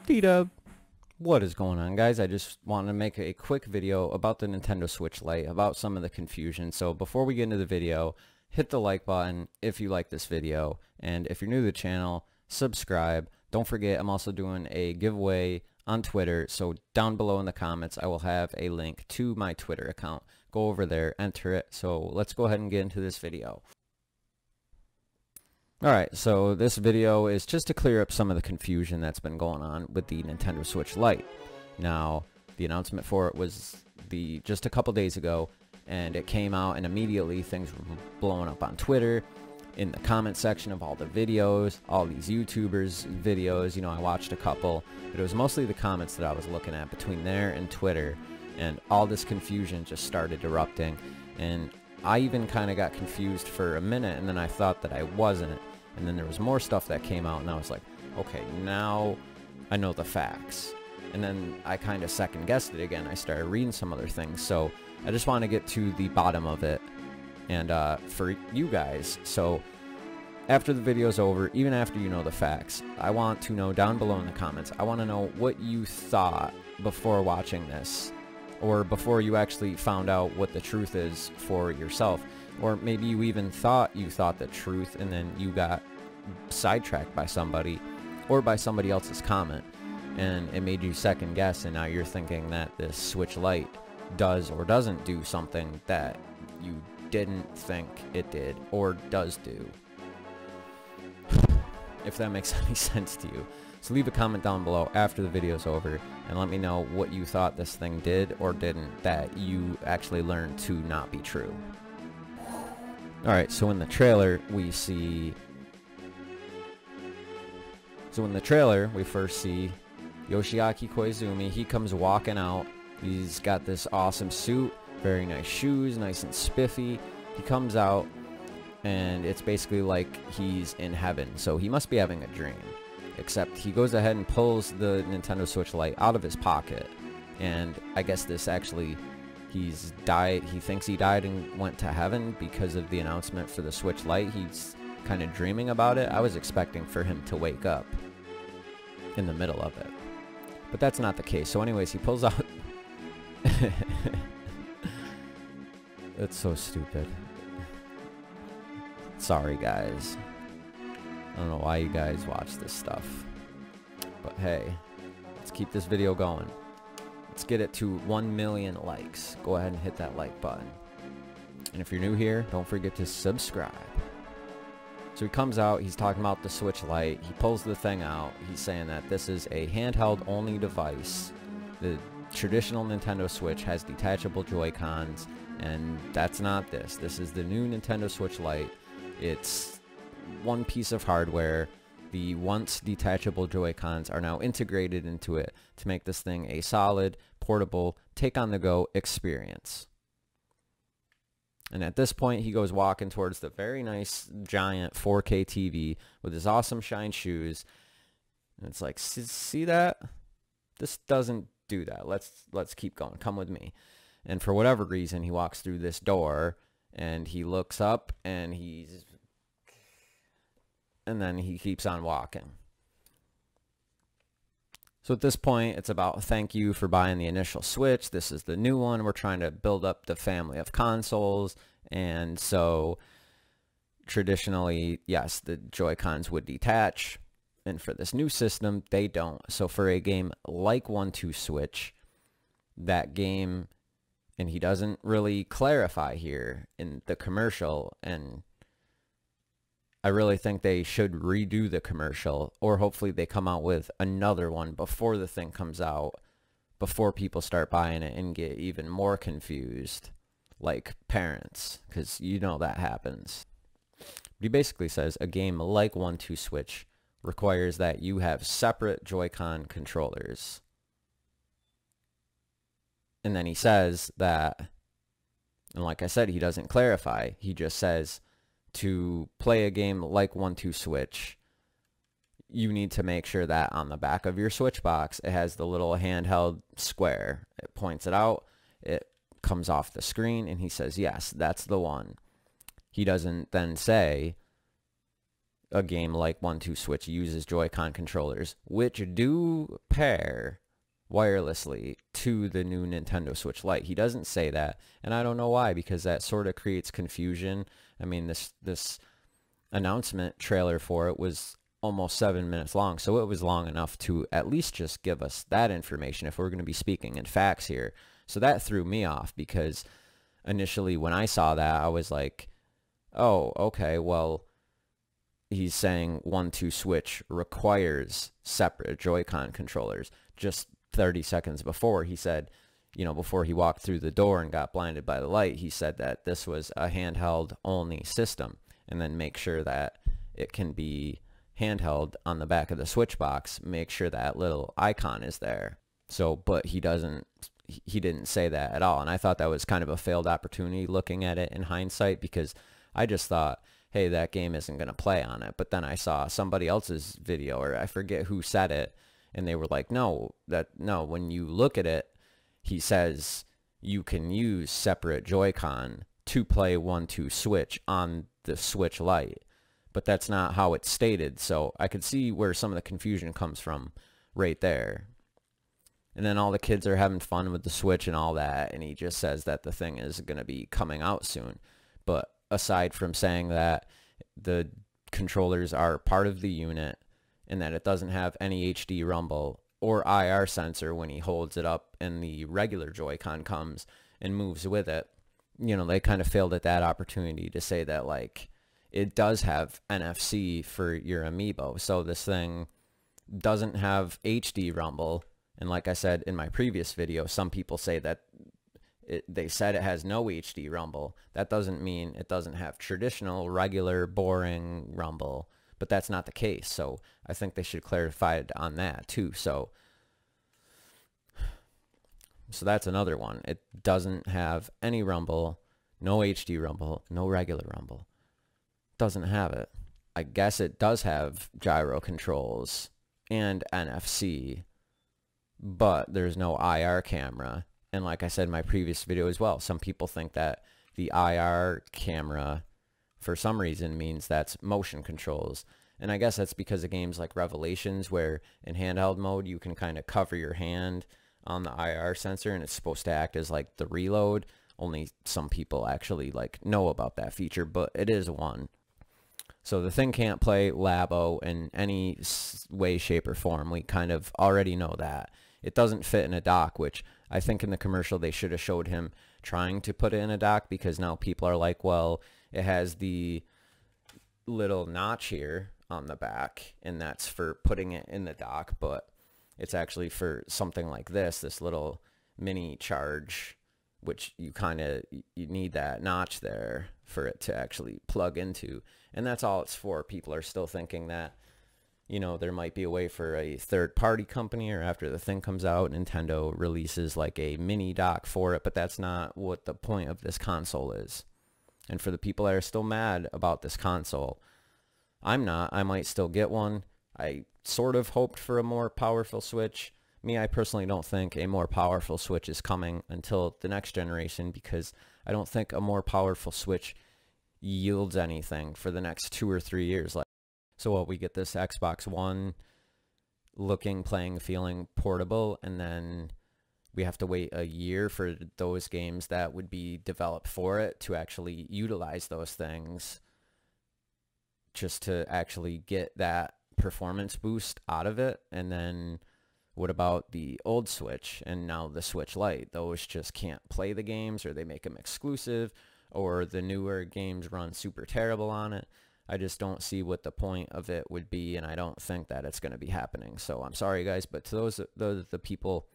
D-Dub. What is going on, guys? I just wanted to make a quick video about the Nintendo Switch Lite, about some of the confusion. So before we get into the video, hit the like button if you like this video, and if you're new to the channel, subscribe. Don't forget, I'm also doing a giveaway on Twitter, so down below in the comments I will have a link to my Twitter account. Go over there, enter it. So let's go ahead and get into this video. Alright, so this video is just to clear up some of the confusion that's been going on with the Nintendo Switch Lite. Now, the announcement for it was just a couple days ago, and it came out, and immediately things were blowing up on Twitter, in the comment section of all the videos, all these YouTubers' videos. You know, I watched a couple, but it was mostly the comments that I was looking at between there and Twitter, and all this confusion just started erupting, and I even kind of got confused for a minute, and then I thought that I wasn't. And then there was more stuff that came out, and I was like, okay, now I know the facts. And then I kind of second guessed it again. I started reading some other things. So I just want to get to the bottom of it, and for you guys. So after the video's over, even after you know the facts, I want to know down below in the comments, I want to know what you thought before watching this, or before you actually found out what the truth is for yourself. Or maybe you even thought the truth, and then you got sidetracked by somebody or by somebody else's comment, and it made you second guess, and now you're thinking that this Switch Lite does or doesn't do something that you didn't think it did or does do. If that makes any sense to you. So leave a comment down below after the video's over and let me know what you thought this thing did or didn't that you actually learned to not be true. Alright, so in the trailer we first see Yoshiaki Koizumi. He comes walking out. He's got this awesome suit, very nice shoes, nice and spiffy. He comes out, and it's basically like he's in heaven. So he must be having a dream. Except he goes ahead and pulls the Nintendo Switch Lite out of his pocket. And I guess this actually, he's died. He thinks he died and went to heaven because of the announcement for the Switch Lite. He's kind of dreaming about it. I was expecting for him to wake up in the middle of it, but that's not the case. So anyways, he pulls out it's so stupid. Sorry guys, I don't know why you guys watch this stuff, but hey, let's keep this video going. Let's get it to 1 million likes. Go ahead and hit that like button, and if you're new here, don't forget to subscribe. So he comes out, he's talking about the Switch Lite, he pulls the thing out, he's saying that this is a handheld only device. The traditional Nintendo Switch has detachable Joy-Cons, and that's not this. This is the new Nintendo Switch Lite. It's one piece of hardware. The once detachable Joy-Cons are now integrated into it to make this thing a solid, portable, take-on-the-go experience. And at this point, he goes walking towards the very nice, giant 4K TV with his awesome shine shoes. And it's like, see that? This doesn't do that. Let's keep going. Come with me. And for whatever reason, he walks through this door, and he looks up, and then he keeps on walking. So at this point, it's about thank you for buying the initial Switch. This is the new one. We're trying to build up the family of consoles. And so traditionally, yes, the Joy-Cons would detach. And for this new system, they don't. So for a game like 1-2 Switch, that game, and he doesn't really clarify here in the commercial, and I really think they should redo the commercial, or hopefully they come out with another one before the thing comes out, before people start buying it and get even more confused, like parents, because you know that happens. But he basically says a game like 1-2 Switch requires that you have separate Joy-Con controllers. And then he says that, and like I said, he doesn't clarify, he just says, to play a game like 1-2 Switch, you need to make sure that on the back of your Switch box, it has the little handheld square. It points it out, it comes off the screen, and he says, yes, that's the one. He doesn't then say, a game like 1-2 Switch uses Joy-Con controllers, which do pair wirelessly to the new Nintendo Switch Lite. He doesn't say that, and I don't know why, because that sort of creates confusion. I mean, this announcement trailer for it was almost 7 minutes long, so it was long enough to at least just give us that information if we're going to be speaking in facts here. So that threw me off, because initially when I saw that, I was like, oh, okay, well, he's saying 1-2 Switch requires separate Joy-Con controllers. Just 30 seconds before, he said, you know, before he walked through the door and got blinded by the light, he said that this was a handheld only system, and then make sure that it can be handheld on the back of the Switch box, make sure that little icon is there. So, but he didn't say that at all, and I thought that was kind of a failed opportunity looking at it in hindsight, because I just thought, hey, that game isn't going to play on it. But then I saw somebody else's video, or I forget who said it, and they were like, no, when you look at it, he says you can use separate Joy-Con to play 1-2 Switch on the Switch Lite. But that's not how it's stated, so I could see where some of the confusion comes from right there. And then all the kids are having fun with the Switch and all that, and he just says that the thing is going to be coming out soon. But aside from saying that the controllers are part of the unit and that it doesn't have any HD rumble or IR sensor when he holds it up and the regular Joy-Con comes and moves with it, you know, they kind of failed at that opportunity to say that, like, it does have NFC for your amiibo. So this thing doesn't have HD rumble. And like I said in my previous video, some people say that they said it has no HD rumble. That doesn't mean it doesn't have traditional, regular, boring rumble, but that's not the case. So I think they should clarify it on that too. So that's another one. It doesn't have any rumble, no HD rumble, no regular rumble. Doesn't have it. I guess it does have gyro controls and NFC, but there's no IR camera. And like I said in my previous video as well, some people think that the IR camera, for some reason, means that's motion controls. And I guess that's because of games like Revelations, where in handheld mode, you can kind of cover your hand on the IR sensor, and it's supposed to act as like the reload. Only some people actually like know about that feature, but it is one. So the thing can't play Labo in any way, shape, or form. We kind of already know that. It doesn't fit in a dock, which I think in the commercial they should have showed him trying to put it in a dock, because now people are like, well, it has the little notch here on the back, and that's for putting it in the dock, but it's actually for something like this little mini charge, which you need that notch there for it to actually plug into. And that's all it's for. People are still thinking that, you know, there might be a way for a third-party company, or after the thing comes out, Nintendo releases like a mini dock for it, but that's not what the point of this console is. And for the people that are still mad about this console, I'm not. I might still get one. I sort of hoped for a more powerful Switch. I personally don't think a more powerful Switch is coming until the next generation, because I don't think a more powerful Switch yields anything for the next 2 or 3 years. So what, we get this Xbox One looking, playing, feeling portable, and then we have to wait a year for those games that would be developed for it to actually utilize those things, just to actually get that performance boost out of it. And then what about the old Switch and now the Switch Lite? Those just can't play the games, or they make them exclusive, or the newer games run super terrible on it. I just don't see what the point of it would be, and I don't think that it's going to be happening. So I'm sorry, guys, but to those the people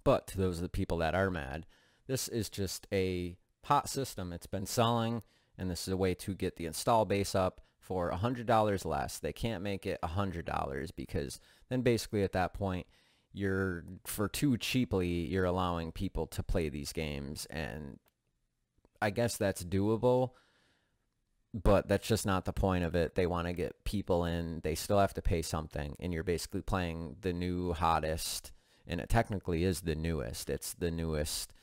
but to those of the people that are mad, this is just a hot system. It's been selling, and this is a way to get the install base up for $100 less. They can't make it $100, because then basically at that point, for too cheaply, you're allowing people to play these games. And I guess that's doable, but that's just not the point of it. They want to get people in. They still have to pay something, and you're basically playing the new hottest, and it technically is the newest. It's the newest,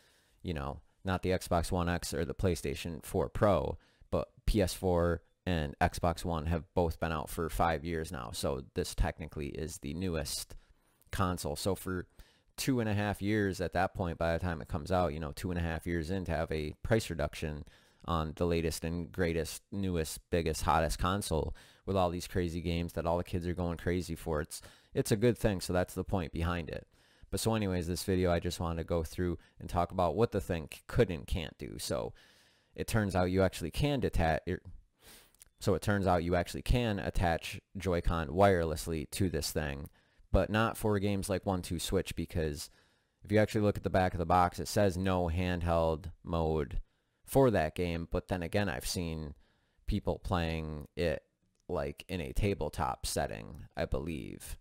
you know, not the Xbox One X or the PlayStation 4 Pro, but PS4 and Xbox One have both been out for 5 years now. So this technically is the newest console. So for 2.5 years at that point, by the time it comes out, 2.5 years in, to have a price reduction on the latest and greatest, newest, biggest, hottest console with all these crazy games that all the kids are going crazy for, it's a good thing. So that's the point behind it. But so anyways, this video, I just wanted to go through and talk about what the thing could and can't do. So it turns out you actually can attach Joy-Con wirelessly to this thing, but not for games like 1-2 Switch, because if you actually look at the back of the box, it says no handheld mode for that game. But then again, I've seen people playing it like in a tabletop setting, I believe.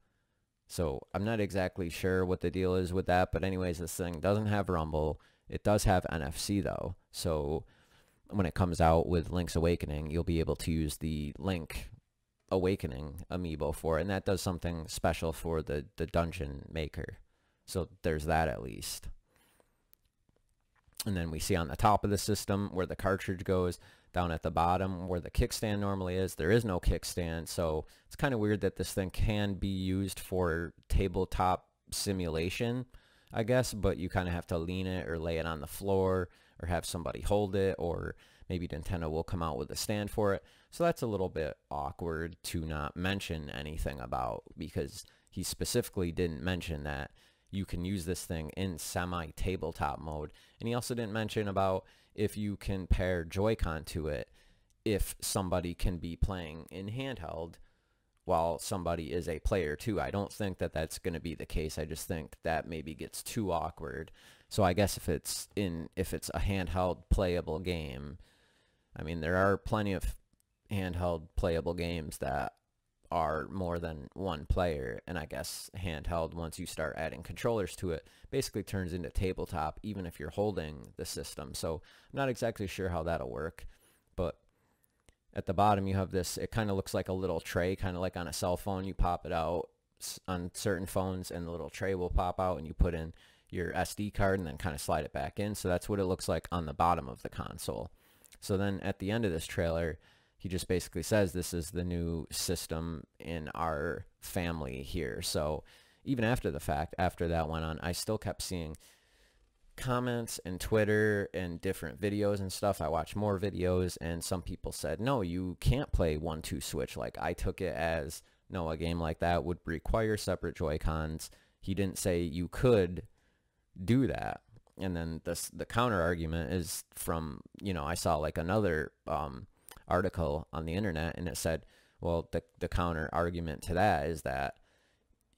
So I'm not exactly sure what the deal is with that, but anyways, this thing doesn't have Rumble. It does have NFC though, so when it comes out with Link's Awakening, you'll be able to use the Link Awakening amiibo for it, and that does something special for the dungeon maker. So there's that at least. And then we see on the top of the system where the cartridge goes. Down at the bottom where the kickstand normally is, there is no kickstand. So it's kind of weird that this thing can be used for tabletop simulation, I guess, but you kind of have to lean it or lay it on the floor or have somebody hold it, or maybe Nintendo will come out with a stand for it. So that's a little bit awkward to not mention anything about, because he specifically didn't mention that you can use this thing in semi-tabletop mode. And he also didn't mention about if you can pair Joy-Con to it, if somebody can be playing in handheld while somebody is a player too. I don't think that that's going to be the case. I just think that maybe gets too awkward. So I guess if it's a handheld playable game, I mean, there are plenty of handheld playable games that are more than one player, and I guess handheld, once you start adding controllers to it, basically turns into tabletop even if you're holding the system. So I'm not exactly sure how that'll work, but at the bottom you have this, it kind of looks like a little tray, kind of like on a cell phone. You pop it out on certain phones and the little tray will pop out and you put in your SD card and then kind of slide it back in. So that's what it looks like on the bottom of the console. So then at the end of this trailer, he just basically says this is the new system in our family here. So even after the fact, after that went on, I still kept seeing comments and Twitter and different videos and stuff. I watched more videos, and some people said, no, you can't play 1-2 Switch. Like, I took it as, no, a game like that would require separate Joy-Cons. He didn't say you could do that. And then the counter argument is from, I saw like another article on the internet, and it said, well, the counter argument to that is that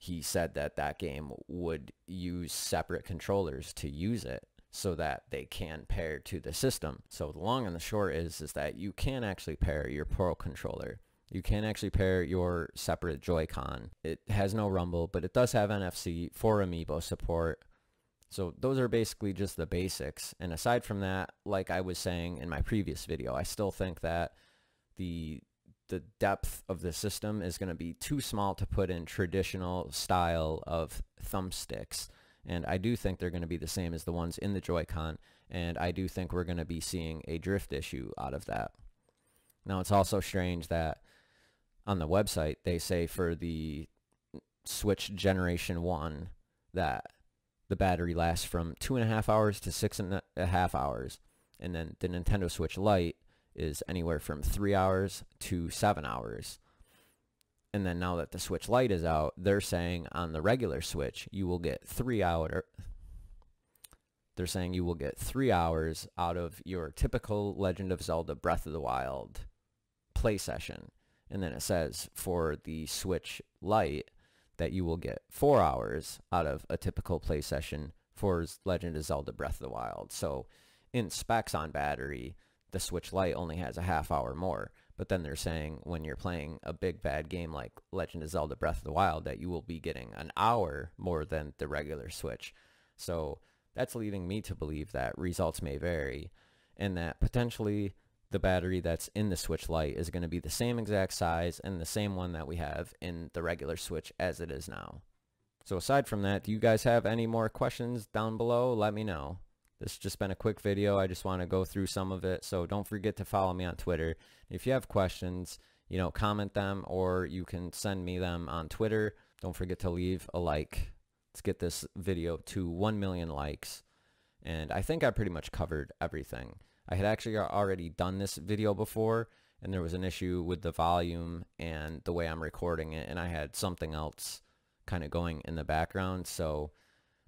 he said that game would use separate controllers to use it so that they can pair to the system. So the long and the short is that you can actually pair your Pro controller. You can actually pair your separate Joy-Con. It has no Rumble, but it does have NFC for amiibo support. So those are basically just the basics. And aside from that, like I was saying in my previous video, I still think that the depth of the system is going to be too small to put in traditional style of thumbsticks. And I do think they're going to be the same as the ones in the Joy-Con. And I do think we're going to be seeing a drift issue out of that. Now, it's also strange that on the website, they say for the Switch Generation 1 that the battery lasts from 2.5 hours to 6.5 hours. And then the Nintendo Switch Lite is anywhere from 3 hours to 7 hours. And then now that the Switch Lite is out, they're saying on the regular Switch, you will get 3 hours. They're saying you will get 3 hours out of your typical Legend of Zelda Breath of the Wild play session. And then it says for the Switch Lite that you will get 4 hours out of a typical play session for Legend of Zelda Breath of the Wild. So in specs on battery, the Switch Lite only has a half hour more. But then they're saying when you're playing a big bad game like Legend of Zelda Breath of the Wild that you will be getting an hour more than the regular Switch. So that's leading me to believe that results may vary, and that potentially the battery that's in the Switch Lite is going to be the same exact size and the same one that we have in the regular Switch as it is now. So aside from that, do you guys have any more questions down below? Let me know. This has just been a quick video. I just want to go through some of it. So don't forget to follow me on Twitter. If you have questions, comment them, or you can send me them on Twitter. Don't forget to leave a like. Let's get this video to 1 million likes. And I think I pretty much covered everything. I had actually already done this video before, and there was an issue with the volume and the way I'm recording it, and I had something else kind of going in the background, so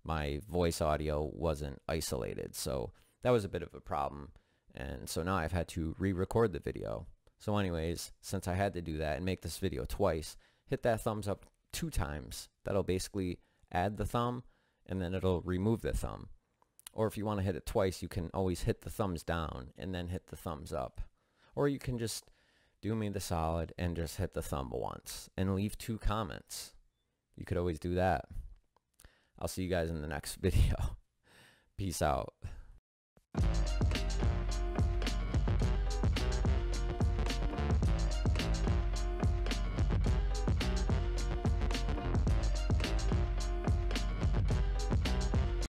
my voice audio wasn't isolated. So that was a bit of a problem, and so now I've had to re-record the video. So anyways, since I had to do that and make this video twice, hit that thumbs up 2 times. That'll basically add the thumb, and then it'll remove the thumb. Or if you want to hit it twice, you can always hit the thumbs down and then hit the thumbs up. Or you can just do me the solid and just hit the thumb once and leave 2 comments. You could always do that. I'll see you guys in the next video. Peace out.